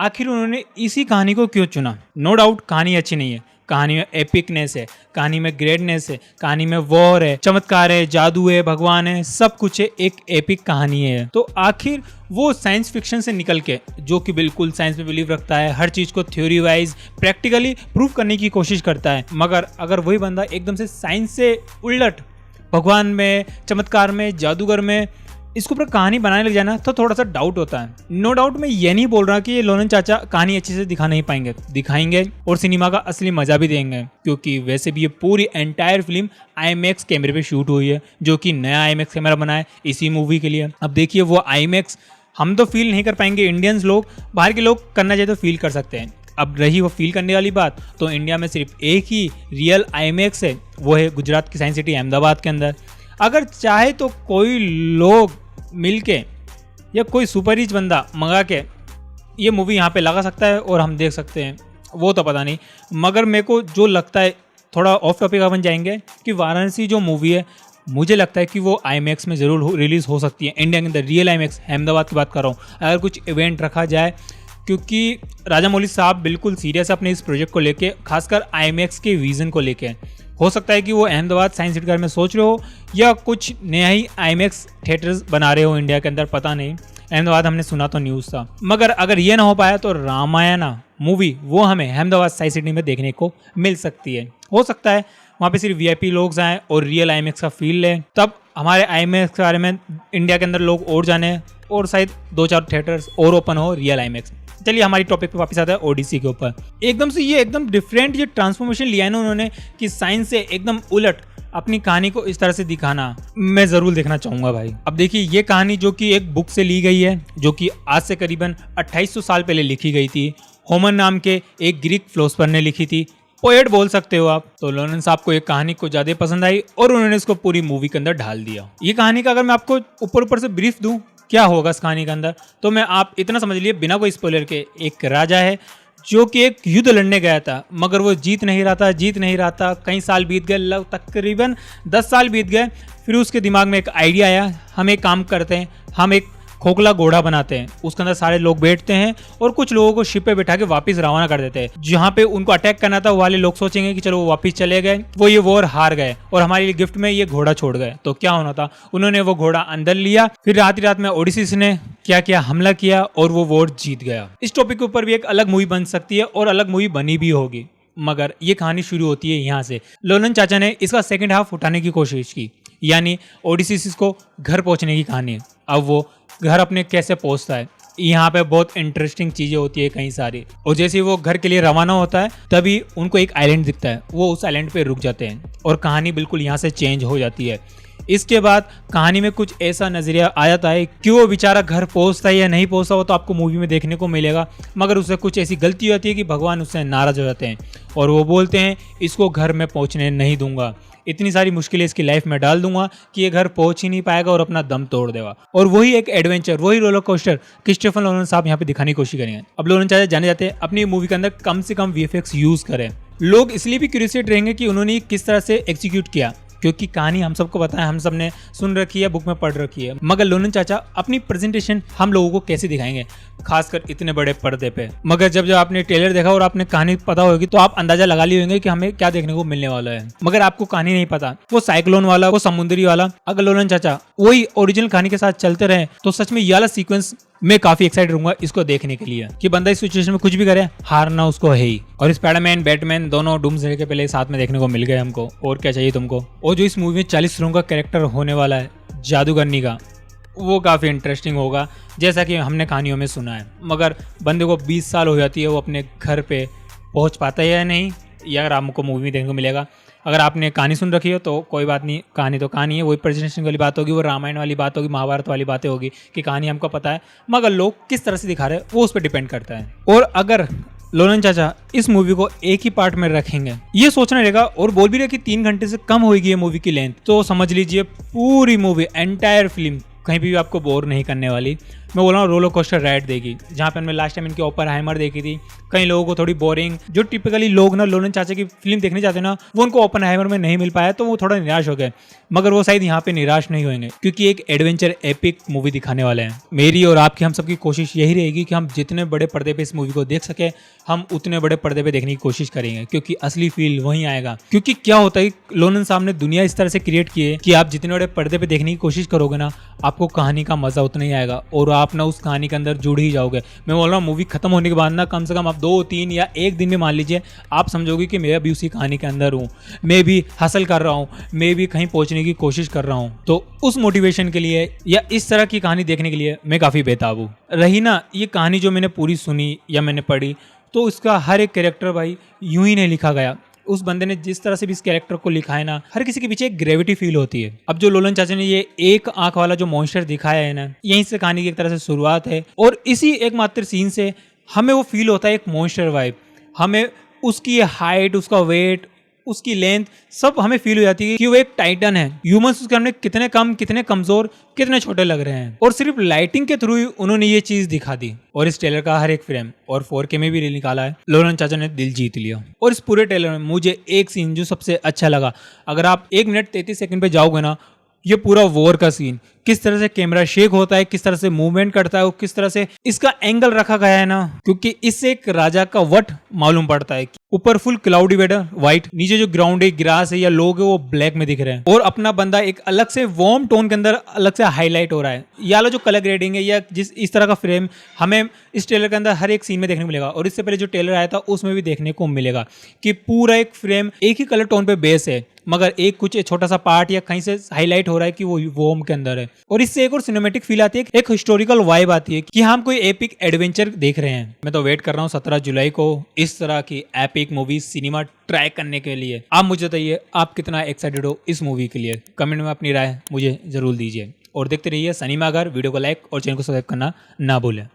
आखिर उन्होंने इसी कहानी को क्यों चुना। नो डाउट कहानी अच्छी नहीं है, कहानी में एपिकनेस है, कहानी में ग्रेटनेस है, कहानी में वॉर है, चमत्कार है, जादू है, भगवान है, सब कुछ है, एक एपिक कहानी है। तो आखिर वो साइंस फिक्शन से निकल के, जो कि बिल्कुल साइंस में बिलीव रखता है, हर चीज को थ्योरी वाइज प्रैक्टिकली प्रूव करने की कोशिश करता है, मगर अगर वही बंदा एकदम से साइंस से उलट भगवान में, चमत्कार में, जादूगर में इसके ऊपर कहानी बनाने लग जाना तो थोड़ा सा डाउट होता है। नो डाउट मैं ये नहीं बोल रहा कि ये लोलन चाचा कहानी अच्छे से दिखा नहीं पाएंगे, दिखाएंगे और सिनेमा का असली मजा भी देंगे, क्योंकि वैसे भी ये पूरी एंटायर फिल्म IMAX कैमरे पे शूट हुई है, जो कि नया IMAX कैमरा बना है इसी मूवी के लिए। अब देखिए वो IMAX हम तो फील नहीं कर पाएंगे इंडियंस लोग, बाहर के लोग करना चाहे तो फील कर सकते हैं। अब रही वो फील करने वाली बात, तो इंडिया में सिर्फ एक ही रियल IMAX है, वो है गुजरात की साइंस सिटी अहमदाबाद के अंदर। अगर चाहे तो कोई लोग मिलके या कोई सुपर रिच बंदा मंगा के ये मूवी यहाँ पे लगा सकता है और हम देख सकते हैं, वो तो पता नहीं। मगर मेरे को जो लगता है, थोड़ा ऑफ टॉपिक अपन जाएंगे, कि वाराणसी जो मूवी है मुझे लगता है कि वो IMAX में ज़रूर रिलीज़ हो सकती है, इंडिया के अंदर रियल IMAX, अहमदाबाद की बात कर रहा हूँ। अगर कुछ इवेंट रखा जाए, क्योंकि राजा मौली साहब बिल्कुल सीरियस है अपने इस प्रोजेक्ट को लेके, खासकर IMAX के विज़न को लेके। हो सकता है कि वो अहमदाबाद साइंस सिटी में सोच रहे हो या कुछ नया ही IMAX थिएटर्स बना रहे हो इंडिया के अंदर, पता नहीं। अहमदाबाद हमने सुना तो न्यूज़ था, मगर अगर ये ना हो पाया तो रामायणा मूवी वो हमें अहमदाबाद साइंस सिटी में देखने को मिल सकती है। हो सकता है वहाँ पे सिर्फ VIP लोग आए और रियल IMAX का फील लें, तब हमारे IMAX के बारे में इंडिया के अंदर लोग और जाने और शायद 2-4 थिएटर्स और ओपन हो रियल IMAX। चलिए हमारी टॉपिक पे वापस आता है ओडिसी के ऊपर। एकदम से ये एकदम डिफरेंट ये ट्रांसफॉर्मेशन लिया है ना उन्होंने, कि साइंस से एकदम उलट अपनी कहानी को इस तरह से दिखाना मैं जरूर देखना चाहूंगा भाई। अब देखिए ये कहानी जो कि एक बुक से ली गई है, जो कि आज से करीबन 2800 साल पहले लिखी गई थी। होमर नाम के एक ग्रीक फिलोसोफर ने लिखी थी, पोएट बोल सकते हो आप। तो लोलन साहब को एक कहानी को ज्यादा पसंद आई और उन्होंने इसको पूरी मूवी के अंदर ढाल दिया। ये कहानी का अगर मैं आपको ऊपर से ब्रीफ दूं क्या होगा इस कहानी के अंदर, तो मैं आप इतना समझ लिए बिना कोई स्पॉइलर के, एक राजा है जो कि एक युद्ध लड़ने गया था, मगर वो जीत नहीं रहा था। कई साल बीत गए, तकरीबन 10 साल बीत गए। फिर उसके दिमाग में एक आइडिया आया, हम एक काम करते हैं, हम एक खोखला घोड़ा बनाते हैं, उसके अंदर सारे लोग बैठते हैं और कुछ लोगों को शिप पे बैठा के वापस रवाना कर देते हैं। जहाँ पे उनको अटैक करना था वो वाले लोग सोचेंगे कि चलो वो वापस चले गए, वो ये वॉर हार गए और हमारे लिए गिफ्ट में ये घोड़ा छोड़ गए। तो क्या होना था, उन्होंने वो घोड़ा अंदर लिया, फिर रात में ओडिसीस ने क्या किया, हमला किया और वो वॉर जीत गया। इस टॉपिक के ऊपर भी एक अलग मूवी बन सकती है और अलग मूवी बनी भी होगी, मगर ये कहानी शुरू होती है यहाँ से। लोलन चाचा ने इसका सेकंड हाफ उठाने की कोशिश की, यानी ओडिसीस को घर पहुंचने की कहानी है। अब वो घर अपने कैसे पहुंचता है, यहाँ पे बहुत इंटरेस्टिंग चीजें होती है कई सारी। और जैसे वो घर के लिए रवाना होता है तभी उनको एक आइलैंड दिखता है, वो उस आइलैंड पे रुक जाते हैं और कहानी बिल्कुल यहाँ से चेंज हो जाती है। इसके बाद कहानी में कुछ ऐसा नजरिया आ जाता है कि वो बेचारा घर पहुंचता है या नहीं पहुंचता, वो तो आपको मूवी में देखने को मिलेगा, मगर उससे कुछ ऐसी गलती होती है कि भगवान उससे नाराज हो जाते हैं और वो बोलते हैं इसको घर में पहुंचने नहीं दूंगा, इतनी सारी मुश्किलें इसकी लाइफ में डाल दूंगा कि ये घर पहुंच ही नहीं पाएगा और अपना दम तोड़ देगा। और वही एक एडवेंचर, वही रोलर कोस्टर क्रिस्टोफर नोलन साहब यहाँ पे दिखाने की कोशिश करेंगे। अब नोलन चाचा जाने जाते हैं अपनी मूवी के अंदर कम से कम VFX यूज करें। लोग इसलिए भी क्यूरियस रहेंगे कि उन्होंने किस तरह से एग्जीक्यूट किया, क्योंकि कहानी हम सबको पता है, हम सब ने सुन रखी है, बुक में पढ़ रखी है, मगर लोलन चाचा अपनी प्रेजेंटेशन हम लोगों को कैसे दिखाएंगे, खासकर इतने बड़े पर्दे पे। मगर जब आपने ट्रेलर देखा और आपने कहानी पता होगी तो आप अंदाजा लगा लिए होंगे कि हमें क्या देखने को मिलने वाला है, मगर आपको कहानी नहीं पता, वो साइक्लोन वाला, वो समुद्री वाला। अगर लोलन चाचा वही ओरिजिनल कहानी के साथ चलते रहे तो सच में ये वाला सीक्वेंस मैं काफी एक्साइटेड रहूंगा इसको देखने के लिए, कि बंदा इस सिचुएशन में कुछ भी करे हारना उसको है ही। और स्पाइडरमैन, बैटमैन दोनों डूम्सडे के पहले साथ में देखने को मिल गए हमको, और क्या चाहिए तुमको। और जो इस मूवी में 40 फिल्मों का कैरेक्टर होने वाला है जादूगरनी का, वो काफ़ी इंटरेस्टिंग होगा, जैसा कि हमने कहानियों में सुना है। मगर बंदे को 20 साल हो जाती है, वो अपने घर पे पहुंच पाता है या नहीं, या आपको मूवी में देखने को मिलेगा। अगर आपने कहानी सुन रखी हो तो कोई बात नहीं, कहानी तो कहानी है, वही प्रेजेंटेशन वाली बात होगी, वो रामायण वाली बात होगी, महाभारत वाली बातें होगी, कि कहानी हमको पता है, मगर लोग किस तरह से दिखा रहे हैं वो उस पर डिपेंड करता है। और अगर लोलन चाचा इस मूवी को एक ही पार्ट में रखेंगे, ये सोचना रहेगा, और बोल भी रहे कि 3 घंटे से कम होगी ये मूवी की लेंथ, तो समझ लीजिए पूरी मूवी एंटायर फिल्म कहीं भी आपको बोर नहीं करने वाली। मैं बोल रहा हूँ रोलर कोस्टर राइड देगी, जहाँ पे हमने लास्ट टाइम इनके ओपेनहाइमर देखी थी। कई लोगों को थोड़ी बोरिंग, जो टिपिकली लोग ना नोलन चाचा की फिल्म देखने जाते हैं ना, वो उनको ओपेनहाइमर में नहीं मिल पाया तो वो थोड़ा निराश हो गए। मगर वो शायद यहाँ पे निराश नहीं होंगे, क्योंकि एक एडवेंचर एपिक मूवी दिखाने वाले हैं। मेरी और आपकी, हम सबकी कोशिश यही रहेगी कि हम जितने बड़े पर्दे पे इस मूवी को देख सके, हम उतने बड़े पर्दे पे देखने की कोशिश करेंगे, क्योंकि असली फील वहीं आएगा। क्योंकि क्या होता है, नोलन साहब ने दुनिया इस तरह से क्रिएट की है कि आप जितने बड़े पर्दे पे देखने की कोशिश करोगे ना, आपको कहानी का मजा उतना ही आएगा और आप ना उस कहानी के अंदर जुड़ ही जाओगे। मैं बोल रहा हूँ मूवी खत्म होने के बाद ना कम से कम आप 2-3 या एक दिन में मान लीजिए, आप समझोगे कि मैं अभी उसी कहानी के अंदर हूँ, मैं भी हासिल कर रहा हूँ, मैं भी कहीं पहुंचने की कोशिश कर रहा हूँ। तो उस मोटिवेशन के लिए या इस तरह की कहानी देखने के लिए मैं काफ़ी बेताब हूँ। रही ना ये कहानी जो मैंने पूरी सुनी या मैंने पढ़ी, तो इसका हर एक कैरेक्टर भाई यूं ही नहीं लिखा गया। उस बंदे ने जिस तरह से भी इस कैरेक्टर को लिखा है ना, हर किसी के पीछे एक ग्रेविटी फील होती है। अब जो नोलन चाचा ने ये एक आंख वाला जो मॉन्स्टर दिखाया है ना, यहीं से कहानी की एक तरह से शुरुआत है और इसी एकमात्र सीन से हमें वो फील होता है एक मॉन्स्टर वाइब। हमें उसकी हाइट, उसका वेट, उसकी लेंथ सब हमें फील हो जाती है कि वो एक टाइटन है। ह्यूमंस उसके सामने कितने कम, कितने कमजोर, कितने छोटे लग रहे हैं, और सिर्फ लाइटिंग के थ्रू ही उन्होंने ये चीज दिखा दी। और इस ट्रेलर का हर एक फ्रेम और 4K में भी निकाला है। नोलन चाचा ने दिल जीत लिया। और इस पूरे ट्रेलर में मुझे एक सीन जो सबसे अच्छा लगा, अगर आप 1 मिनट 33 सेकंड पे जाओगे ना, ये पूरा वॉर का सीन, किस तरह से कैमरा शेक होता है, किस तरह से मूवमेंट करता है और किस तरह से इसका एंगल रखा गया है ना, क्योंकि इससे एक राजा का वट मालूम पड़ता है। ऊपर फुल क्लाउडी वेदर व्हाइट, नीचे जो ग्राउंड है, ग्रास है या लोग है, वो ब्लैक में दिख रहे हैं और अपना बंदा एक अलग से वार्म टोन के अंदर अलग से हाईलाइट हो रहा है। या जो कलर ग्रेडिंग है या जिस इस तरह का फ्रेम हमें इस ट्रेलर के अंदर हर एक सीन में देखने को मिलेगा। और इससे पहले जो ट्रेलर आया था उसमें भी देखने को मिलेगा कि पूरा एक फ्रेम एक ही कलर टोन पे बेस है, मगर एक कुछ छोटा सा पार्ट या कहीं से हाईलाइट हो रहा है कि वो वोम के अंदर है। और इससे एक और सिनेमैटिक फील आती है, एक हिस्टोरिकल वाइब आती है कि हम कोई एपिक एडवेंचर देख रहे हैं। मैं तो वेट कर रहा हूँ 17 जुलाई को इस तरह की एपिक मूवी सिनेमा ट्राई करने के लिए। आप मुझे बताइए आप कितना एक्साइटेड हो इस मूवी के लिए, कमेंट में अपनी राय मुझे जरूर दीजिए। और देखते रहिए सिनेमाघर। वीडियो को लाइक और चैनल को सब्सक्राइब करना ना भूलें।